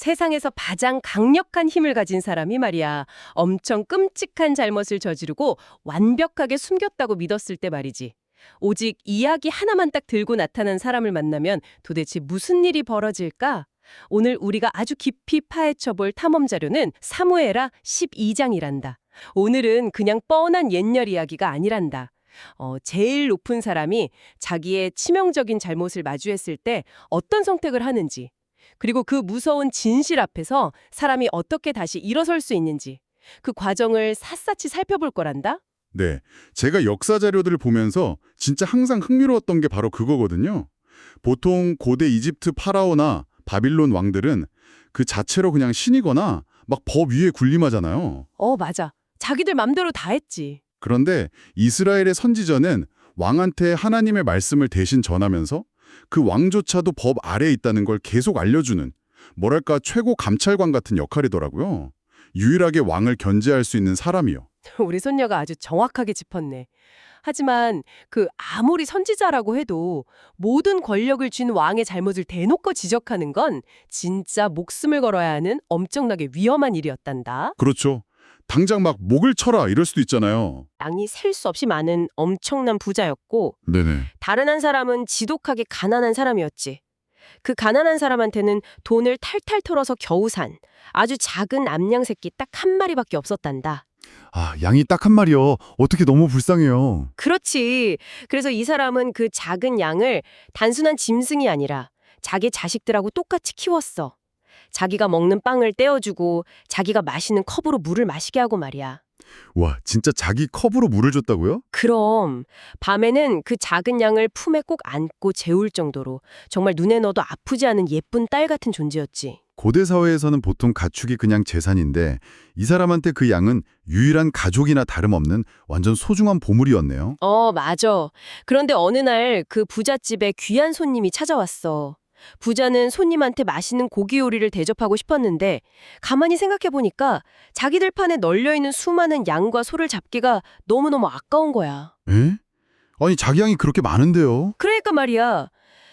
세상에서 가장 강력한 힘을 가진 사람이 말이야. 엄청 끔찍한 잘못을 저지르고 완벽하게 숨겼다고 믿었을 때 말이지. 오직 이야기 하나만 딱 들고 나타난 사람을 만나면 도대체 무슨 일이 벌어질까? 오늘 우리가 아주 깊이 파헤쳐볼 탐험 자료는 사무엘하 12장이란다. 오늘은 그냥 뻔한 옛날 이야기가 아니란다. 제일 높은 사람이 자기의 치명적인 잘못을 마주했을 때 어떤 선택을 하는지, 그리고 그 무서운 진실 앞에서 사람이 어떻게 다시 일어설 수 있는지, 그 과정을 샅샅이 살펴볼 거란다? 네, 제가 역사 자료들을 보면서 진짜 항상 흥미로웠던 게 바로 그거거든요. 보통 고대 이집트 파라오나 바빌론 왕들은 그 자체로 그냥 신이거나 막 법 위에 군림하잖아요. 맞아. 자기들 맘대로 다 했지. 그런데 이스라엘의 선지자는 왕한테 하나님의 말씀을 대신 전하면서 그 왕조차도 법 아래에 있다는 걸 계속 알려주는, 뭐랄까, 최고 감찰관 같은 역할이더라고요. 유일하게 왕을 견제할 수 있는 사람이요. 우리 손녀가 아주 정확하게 짚었네. 하지만 아무리 선지자라고 해도 모든 권력을 쥔 왕의 잘못을 대놓고 지적하는 건 진짜 목숨을 걸어야 하는 엄청나게 위험한 일이었단다. 그렇죠. 당장 막 목을 쳐라 이럴 수도 있잖아요. 양이 셀 수 없이 많은 엄청난 부자였고 네네. 다른 한 사람은 지독하게 가난한 사람이었지. 그 가난한 사람한테는 돈을 탈탈 털어서 겨우 산 아주 작은 암양 새끼 딱 한 마리밖에 없었단다. 아, 양이 딱 한 마리요. 어떻게 너무 불쌍해요. 그렇지. 그래서 이 사람은 그 작은 양을 단순한 짐승이 아니라 자기 자식들하고 똑같이 키웠어. 자기가 먹는 빵을 떼어주고 자기가 마시는 컵으로 물을 마시게 하고 말이야. 와, 진짜 자기 컵으로 물을 줬다고요? 그럼 밤에는 그 작은 양을 품에 꼭 안고 재울 정도로 정말 눈에 넣어도 아프지 않은 예쁜 딸 같은 존재였지. 고대 사회에서는 보통 가축이 그냥 재산인데 이 사람한테 그 양은 유일한 가족이나 다름없는 완전 소중한 보물이었네요. 맞아. 그런데 어느 날 그 부잣집에 귀한 손님이 찾아왔어. 부자는 손님한테 맛있는 고기 요리를 대접하고 싶었는데 가만히 생각해보니까 자기들 판에 널려있는 수많은 양과 소를 잡기가 너무너무 아까운 거야. 에? 아니, 자기 양이 그렇게 많은데요? 그러니까 말이야.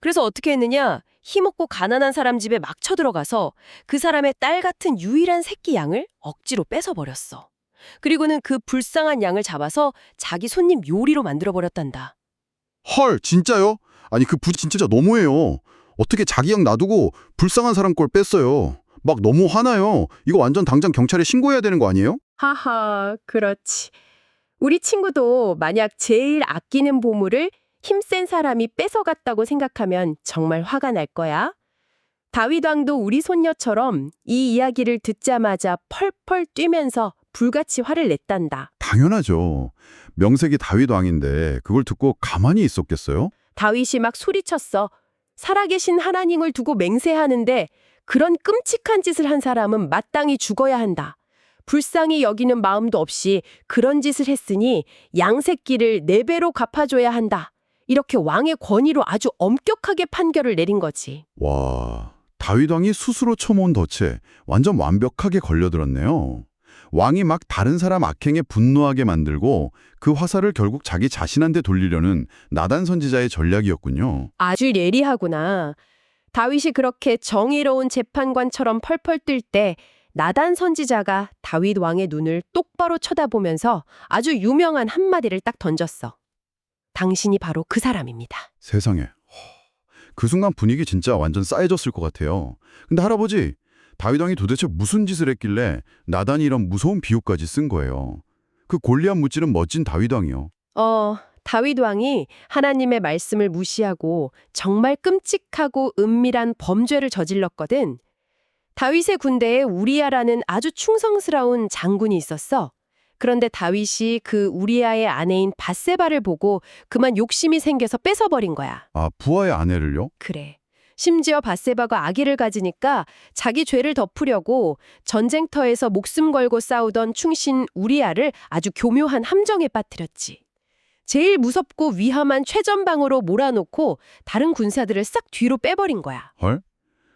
그래서 어떻게 했느냐? 힘없고 가난한 사람 집에 막 쳐들어가서 그 사람의 딸 같은 유일한 새끼 양을 억지로 뺏어버렸어. 그리고는 그 불쌍한 양을 잡아서 자기 손님 요리로 만들어버렸단다. 헐, 진짜요? 아니, 그 부자 진짜 너무해요. 어떻게 자기 양 놔두고 불쌍한 사람 걸 뺐어요. 막 너무 화나요. 이거 완전 당장 경찰에 신고해야 되는 거 아니에요? 하하, 그렇지. 우리 친구도 만약 제일 아끼는 보물을 힘센 사람이 뺏어갔다고 생각하면 정말 화가 날 거야. 다윗 왕도 우리 손녀처럼 이 이야기를 듣자마자 펄펄 뛰면서 불같이 화를 냈단다. 당연하죠. 명색이 다윗 왕인데 그걸 듣고 가만히 있었겠어요? 다윗이 막 소리쳤어. 살아계신 하나님을 두고 맹세하는데 그런 끔찍한 짓을 한 사람은 마땅히 죽어야 한다. 불쌍히 여기는 마음도 없이 그런 짓을 했으니 양새끼를 4배로 갚아줘야 한다. 이렇게 왕의 권위로 아주 엄격하게 판결을 내린 거지. 와, 다윗 왕이 스스로 쳐모은 덫에 완전 완벽하게 걸려들었네요. 왕이 막 다른 사람 악행에 분노하게 만들고 그 화살을 결국 자기 자신한테 돌리려는 나단 선지자의 전략이었군요. 아주 예리하구나. 다윗이 그렇게 정의로운 재판관처럼 펄펄 뛸 때 나단 선지자가 다윗 왕의 눈을 똑바로 쳐다보면서 아주 유명한 한마디를 딱 던졌어. 당신이 바로 그 사람입니다. 세상에. 그 순간 분위기 진짜 완전 싸해졌을 것 같아요. 근데 할아버지, 다윗 왕이 도대체 무슨 짓을 했길래 나단이 이런 무서운 비유까지 쓴 거예요. 그 골리앗 무찌른 멋진 다윗 왕이요. 다윗 왕이 하나님의 말씀을 무시하고 정말 끔찍하고 은밀한 범죄를 저질렀거든. 다윗의 군대에 우리아라는 아주 충성스러운 장군이 있었어. 그런데 다윗이 그 우리아의 아내인 밧세바를 보고 그만 욕심이 생겨서 뺏어버린 거야. 아, 부하의 아내를요? 그래. 심지어 밧세바가 아기를 가지니까 자기 죄를 덮으려고 전쟁터에서 목숨 걸고 싸우던 충신 우리아를 아주 교묘한 함정에 빠뜨렸지. 제일 무섭고 위험한 최전방으로 몰아놓고 다른 군사들을 싹 뒤로 빼버린 거야. 헐?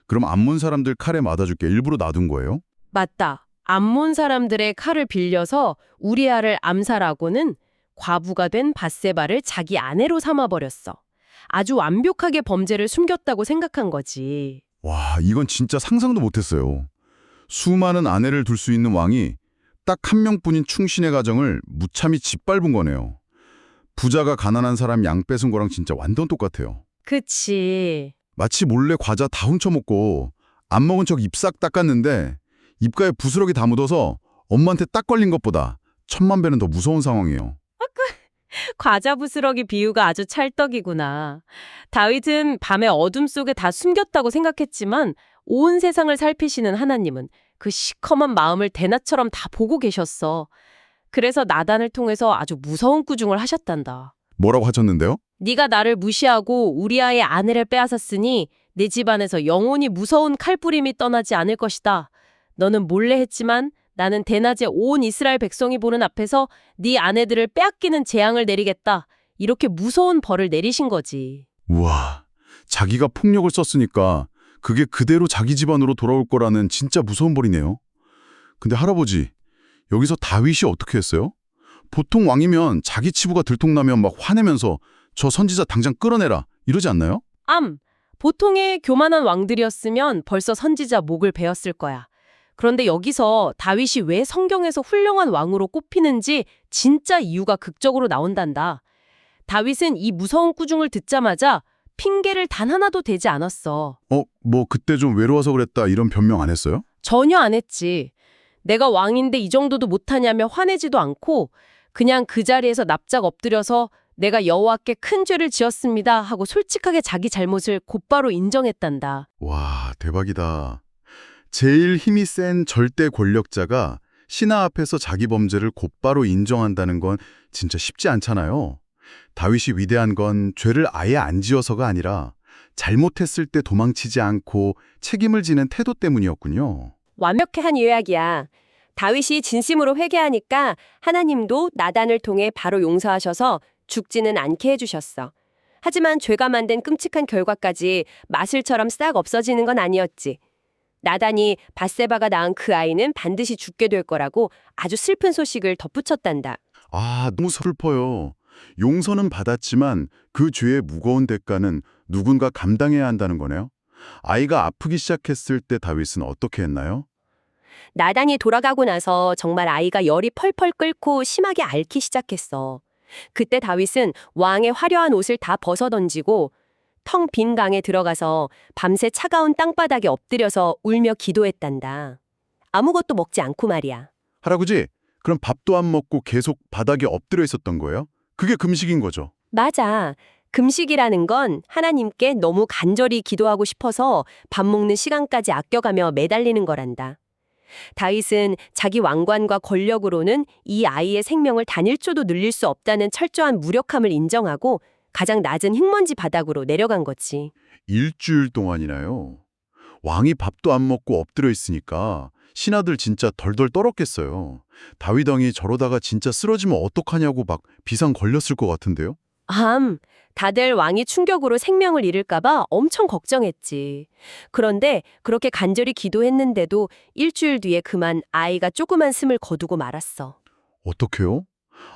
그럼 암몬 사람들 칼에 맞아줄게 일부러 놔둔 거예요? 맞다. 암몬 사람들의 칼을 빌려서 우리아를 암살하고는 과부가 된 밧세바를 자기 아내로 삼아버렸어. 아주 완벽하게 범죄를 숨겼다고 생각한 거지. 와, 이건 진짜 상상도 못했어요. 수많은 아내를 둘 수 있는 왕이 딱 한 명뿐인 충신의 가정을 무참히 짓밟은 거네요. 부자가 가난한 사람 양 뺏은 거랑 진짜 완전 똑같아요. 그치. 마치 몰래 과자 다 훔쳐먹고 안 먹은 척 입 싹 닦았는데 입가에 부스러기 다 묻어서 엄마한테 딱 걸린 것보다 천만 배는 더 무서운 상황이에요. 과자 부스러기 비유가 아주 찰떡이구나. 다윗은 밤의 어둠 속에 다 숨겼다고 생각했지만 온 세상을 살피시는 하나님은 그 시커먼 마음을 대낮처럼 다 보고 계셨어. 그래서 나단을 통해서 아주 무서운 꾸중을 하셨단다. 뭐라고 하셨는데요? 네가 나를 무시하고 우리아의 아내를 빼앗았으니 내 집안에서 영원히 무서운 칼부림이 떠나지 않을 것이다. 너는 몰래 했지만 나는 대낮에 온 이스라엘 백성이 보는 앞에서 네 아내들을 빼앗기는 재앙을 내리겠다. 이렇게 무서운 벌을 내리신 거지. 우와, 자기가 폭력을 썼으니까 그게 그대로 자기 집안으로 돌아올 거라는 진짜 무서운 벌이네요. 근데 할아버지, 여기서 다윗이 어떻게 했어요? 보통 왕이면 자기 치부가 들통나면 막 화내면서 저 선지자 당장 끌어내라 이러지 않나요? 보통의 교만한 왕들이었으면 벌써 선지자 목을 베었을 거야. 그런데 여기서 다윗이 왜 성경에서 훌륭한 왕으로 꼽히는지 진짜 이유가 극적으로 나온단다. 다윗은 이 무서운 꾸중을 듣자마자 핑계를 단 하나도 대지 않았어. 뭐 그때 좀 외로워서 그랬다 이런 변명 안 했어요? 전혀 안 했지. 내가 왕인데 이 정도도 못하냐며 화내지도 않고 그냥 그 자리에서 납작 엎드려서 내가 여호와께 큰 죄를 지었습니다 하고 솔직하게 자기 잘못을 곧바로 인정했단다. 와, 대박이다. 제일 힘이 센 절대 권력자가 신하 앞에서 자기 범죄를 곧바로 인정한다는 건 진짜 쉽지 않잖아요. 다윗이 위대한 건 죄를 아예 안 지어서가 아니라 잘못했을 때 도망치지 않고 책임을 지는 태도 때문이었군요. 완벽한 요약이야. 다윗이 진심으로 회개하니까 하나님도 나단을 통해 바로 용서하셔서 죽지는 않게 해주셨어. 하지만 죄가 만든 끔찍한 결과까지 마술처럼 싹 없어지는 건 아니었지. 나단이 밧세바가 낳은 그 아이는 반드시 죽게 될 거라고 아주 슬픈 소식을 덧붙였단다. 아, 너무 슬퍼요. 용서는 받았지만 그 죄의 무거운 대가는 누군가 감당해야 한다는 거네요. 아이가 아프기 시작했을 때 다윗은 어떻게 했나요? 나단이 돌아가고 나서 정말 아이가 열이 펄펄 끓고 심하게 앓기 시작했어. 그때 다윗은 왕의 화려한 옷을 다 벗어던지고 텅 빈 강에 들어가서 밤새 차가운 땅바닥에 엎드려서 울며 기도했단다. 아무것도 먹지 않고 말이야. 할아버지, 그럼 밥도 안 먹고 계속 바닥에 엎드려 있었던 거예요? 그게 금식인 거죠? 맞아. 금식이라는 건 하나님께 너무 간절히 기도하고 싶어서 밥 먹는 시간까지 아껴가며 매달리는 거란다. 다윗은 자기 왕관과 권력으로는 이 아이의 생명을 단 1초도 늘릴 수 없다는 철저한 무력함을 인정하고 가장 낮은 흙먼지 바닥으로 내려간 거지. 일주일 동안이나요? 왕이 밥도 안 먹고 엎드려 있으니까 신하들 진짜 덜덜 떨었겠어요. 다윗 왕이 저러다가 진짜 쓰러지면 어떡하냐고 막 비상 걸렸을 것 같은데요? 다들 왕이 충격으로 생명을 잃을까봐 엄청 걱정했지. 그런데 그렇게 간절히 기도했는데도 일주일 뒤에 그만 아이가 조그만 숨을 거두고 말았어. 어떡해요?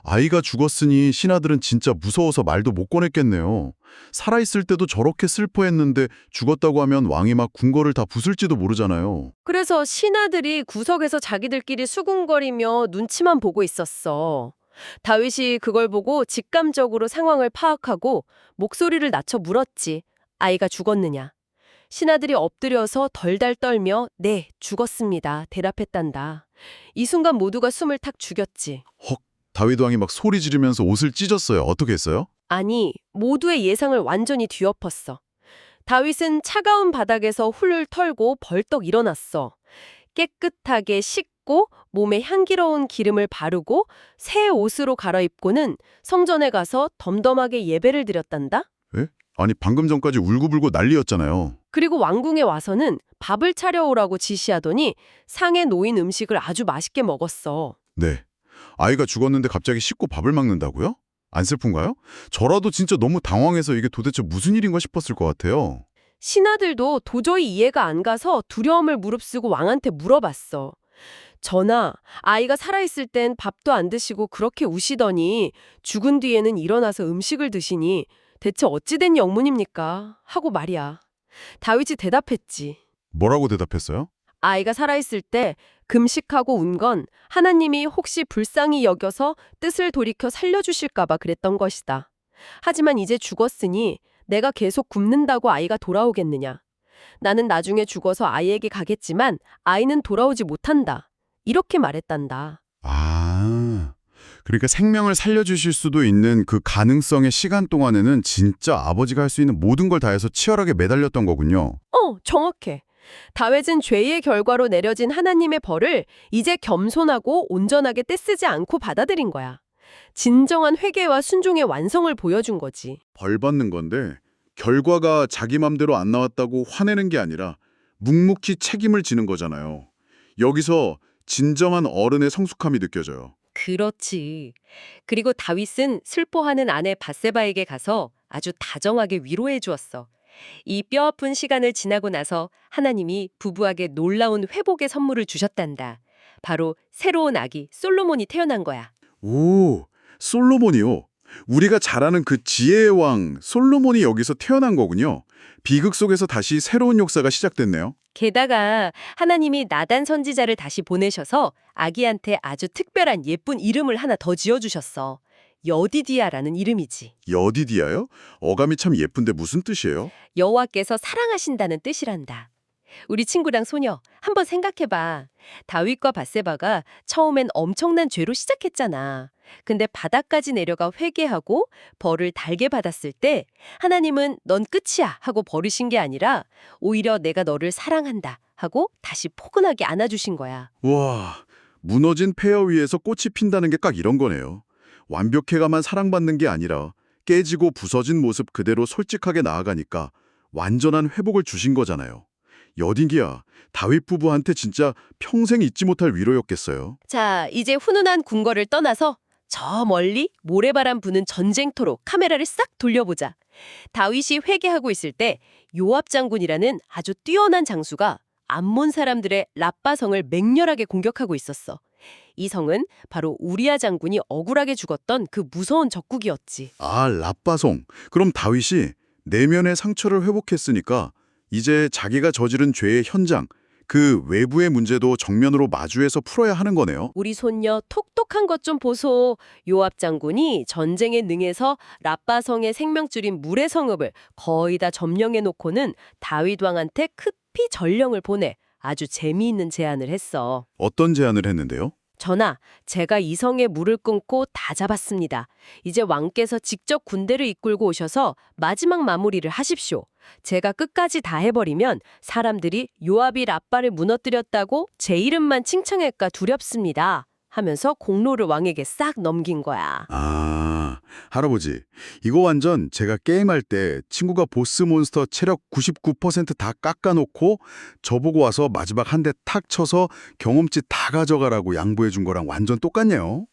아이가 죽었으니 신하들은 진짜 무서워서 말도 못 꺼냈겠네요. 살아있을 때도 저렇게 슬퍼했는데 죽었다고 하면 왕이 막 궁궐을 다 부술지도 모르잖아요. 그래서 신하들이 구석에서 자기들끼리 수군거리며 눈치만 보고 있었어. 다윗이 그걸 보고 직감적으로 상황을 파악하고 목소리를 낮춰 물었지. 아이가 죽었느냐? 신하들이 엎드려서 덜덜 떨며 네, 죽었습니다. 대답했단다. 이 순간 모두가 숨을 탁 죽였지. 헉, 다윗 왕이 막 소리 지르면서 옷을 찢었어요. 어떻게 했어요? 아니, 모두의 예상을 완전히 뒤엎었어. 다윗은 차가운 바닥에서 훌을 털고 벌떡 일어났어. 깨끗하게 씻고 몸에 향기로운 기름을 바르고 새 옷으로 갈아입고는 성전에 가서 덤덤하게 예배를 드렸단다. 아니 방금 전까지 울고불고 난리였잖아요. 그리고 왕궁에 와서는 밥을 차려오라고 지시하더니 상에 놓인 음식을 아주 맛있게 먹었어. 네. 아이가 죽었는데 갑자기 씻고 밥을 먹는다고요? 안 슬픈가요? 저라도 진짜 너무 당황해서 이게 도대체 무슨 일인가 싶었을 것 같아요. 신하들도 도저히 이해가 안 가서 두려움을 무릅쓰고 왕한테 물어봤어. 전하, 아이가 살아있을 땐 밥도 안 드시고 그렇게 우시더니 죽은 뒤에는 일어나서 음식을 드시니 대체 어찌된 영문입니까? 하고 말이야. 다윗이 대답했지. 뭐라고 대답했어요? 아이가 살아있을 때 금식하고 운 건 하나님이 혹시 불쌍히 여겨서 뜻을 돌이켜 살려주실까봐 그랬던 것이다. 하지만 이제 죽었으니 내가 계속 굶는다고 아이가 돌아오겠느냐. 나는 나중에 죽어서 아이에게 가겠지만 아이는 돌아오지 못한다. 이렇게 말했단다. 아, 그러니까 생명을 살려주실 수도 있는 그 가능성의 시간 동안에는 진짜 아버지가 할 수 있는 모든 걸 다해서 치열하게 매달렸던 거군요. 정확해. 다윗은 죄의 결과로 내려진 하나님의 벌을 이제 겸손하고 온전하게 떼쓰지 않고 받아들인 거야. 진정한 회개와 순종의 완성을 보여준 거지. 벌 받는 건데 결과가 자기 맘대로 안 나왔다고 화내는 게 아니라 묵묵히 책임을 지는 거잖아요. 여기서 진정한 어른의 성숙함이 느껴져요. 그렇지. 그리고 다윗은 슬퍼하는 아내 밧세바에게 가서 아주 다정하게 위로해 주었어. 이 뼈아픈 시간을 지나고 나서 하나님이 부부에게 놀라운 회복의 선물을 주셨단다. 바로 새로운 아기 솔로몬이 태어난 거야. 오, 솔로몬이요. 우리가 잘 아는 그 지혜의 왕 솔로몬이 여기서 태어난 거군요. 비극 속에서 다시 새로운 역사가 시작됐네요. 게다가 하나님이 나단 선지자를 다시 보내셔서 아기한테 아주 특별한 예쁜 이름을 하나 더 지어주셨어. 여디디아라는 이름이지. 여디디아요? 어감이 참 예쁜데 무슨 뜻이에요? 여호와께서 사랑하신다는 뜻이란다. 우리 친구랑 소녀, 한번 생각해봐. 다윗과 밧세바가 처음엔 엄청난 죄로 시작했잖아. 근데 바닥까지 내려가 회개하고 벌을 달게 받았을 때 하나님은 넌 끝이야 하고 버리신 게 아니라 오히려 내가 너를 사랑한다 하고 다시 포근하게 안아주신 거야. 와, 무너진 폐허 위에서 꽃이 핀다는 게 딱 이런 거네요. 완벽해가만 사랑받는 게 아니라 깨지고 부서진 모습 그대로 솔직하게 나아가니까 완전한 회복을 주신 거잖아요. 여디디아, 다윗 부부한테 진짜 평생 잊지 못할 위로였겠어요. 자, 이제 훈훈한 궁궐을 떠나서 저 멀리 모래바람 부는 전쟁터로 카메라를 싹 돌려보자. 다윗이 회개하고 있을 때 요압 장군이라는 아주 뛰어난 장수가 암몬 사람들의 랍바성을 맹렬하게 공격하고 있었어. 이 성은 바로 우리아 장군이 억울하게 죽었던 그 무서운 적국이었지. 아, 랍바송. 그럼 다윗이 내면의 상처를 회복했으니까 이제 자기가 저지른 죄의 현장, 그 외부의 문제도 정면으로 마주해서 풀어야 하는 거네요. 우리 손녀 톡톡한 것 좀 보소. 요압 장군이 전쟁에 능해서 랍바성의 생명줄인 물의 성읍을 거의 다 점령해 놓고는 다윗 왕한테 급히 전령을 보내 아주 재미있는 제안을 했어. 어떤 제안을 했는데요? 전하, 제가 이 성의 물을 끊고 다 잡았습니다. 이제 왕께서 직접 군대를 이끌고 오셔서 마지막 마무리를 하십시오. 제가 끝까지 다 해버리면 사람들이 요압이 랍바를 무너뜨렸다고 제 이름만 칭찬할까 두렵습니다. 하면서 공로를 왕에게 싹 넘긴 거야. 아, 할아버지. 이거 완전 제가 게임할 때 친구가 보스 몬스터 체력 99%다 깎아놓고 저보고 와서 마지막 한 대 탁 쳐서 경험치 다 가져가라고 양보해 준 거랑 완전 똑같네요.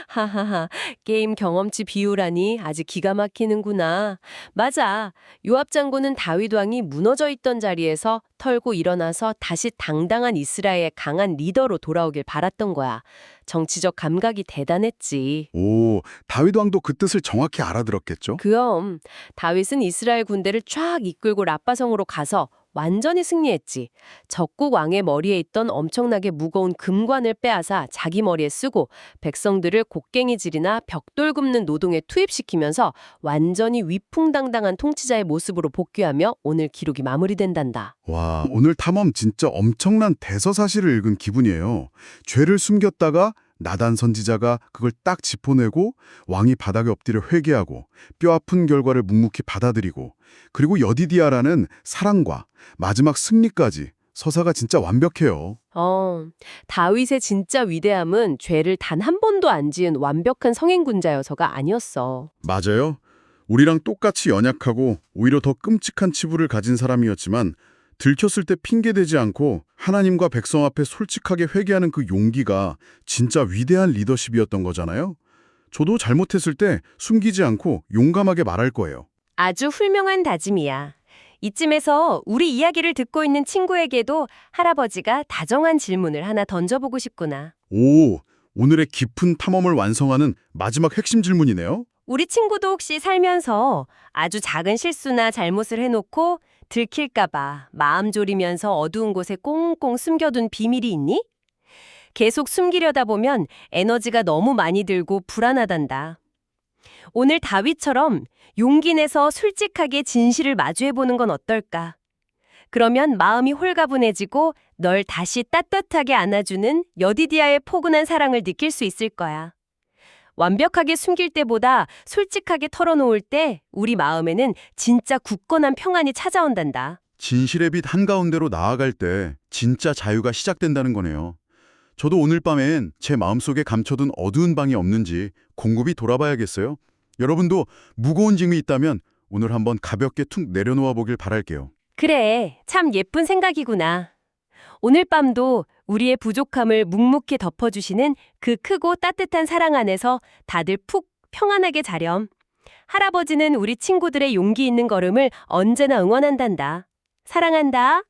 하하하, 게임 경험치 비유라니 아주 기가 막히는구나. 맞아. 요압 장군은 다윗 왕이 무너져 있던 자리에서 털고 일어나서 다시 당당한 이스라엘의 강한 리더로 돌아오길 바랐던 거야. 정치적 감각이 대단했지. 오, 다윗 왕도 그 뜻을 정확히 알아들었겠죠? 그럼 다윗은 이스라엘 군대를 쫙 이끌고 랍바성으로 가서 완전히 승리했지. 적국 왕의 머리에 있던 엄청나게 무거운 금관을 빼앗아 자기 머리에 쓰고 백성들을 곡괭이질이나 벽돌 굽는 노동에 투입시키면서 완전히 위풍당당한 통치자의 모습으로 복귀하며 오늘 기록이 마무리된단다. 와, 오늘 탐험 진짜 엄청난 대서사실을 읽은 기분이에요. 죄를 숨겼다가 나단 선지자가 그걸 딱 짚어내고 왕이 바닥에 엎드려 회개하고 뼈아픈 결과를 묵묵히 받아들이고 그리고 여디디아라는 사랑과 마지막 승리까지 서사가 진짜 완벽해요. 다윗의 진짜 위대함은 죄를 단 한 번도 안 지은 완벽한 성인군자여서가 아니었어. 맞아요. 우리랑 똑같이 연약하고 오히려 더 끔찍한 치부를 가진 사람이었지만 들켰을 때 핑계대지 않고 하나님과 백성 앞에 솔직하게 회개하는 그 용기가 진짜 위대한 리더십이었던 거잖아요. 저도 잘못했을 때 숨기지 않고 용감하게 말할 거예요. 아주 훌륭한 다짐이야. 이쯤에서 우리 이야기를 듣고 있는 친구에게도 할아버지가 다정한 질문을 하나 던져보고 싶구나. 오, 오늘의 깊은 탐험을 완성하는 마지막 핵심 질문이네요. 우리 친구도 혹시 살면서 아주 작은 실수나 잘못을 해놓고 들킬까봐 마음 졸이면서 어두운 곳에 꽁꽁 숨겨둔 비밀이 있니? 계속 숨기려다 보면 에너지가 너무 많이 들고 불안하단다. 오늘 다윗처럼 용기 내서 솔직하게 진실을 마주해보는 건 어떨까? 그러면 마음이 홀가분해지고 널 다시 따뜻하게 안아주는 여디디아의 포근한 사랑을 느낄 수 있을 거야. 완벽하게 숨길 때보다 솔직하게 털어놓을 때 우리 마음에는 진짜 굳건한 평안이 찾아온단다. 진실의 빛 한가운데로 나아갈 때 진짜 자유가 시작된다는 거네요. 저도 오늘 밤엔 제 마음속에 감춰둔 어두운 방이 없는지 곰곰이 돌아봐야겠어요. 여러분도 무거운 짐이 있다면 오늘 한번 가볍게 툭 내려놓아 보길 바랄게요. 그래, 참 예쁜 생각이구나. 오늘 밤도 우리의 부족함을 묵묵히 덮어주시는 그 크고 따뜻한 사랑 안에서 다들 푹 평안하게 자렴. 할아버지는 우리 친구들의 용기 있는 걸음을 언제나 응원한단다. 사랑한다.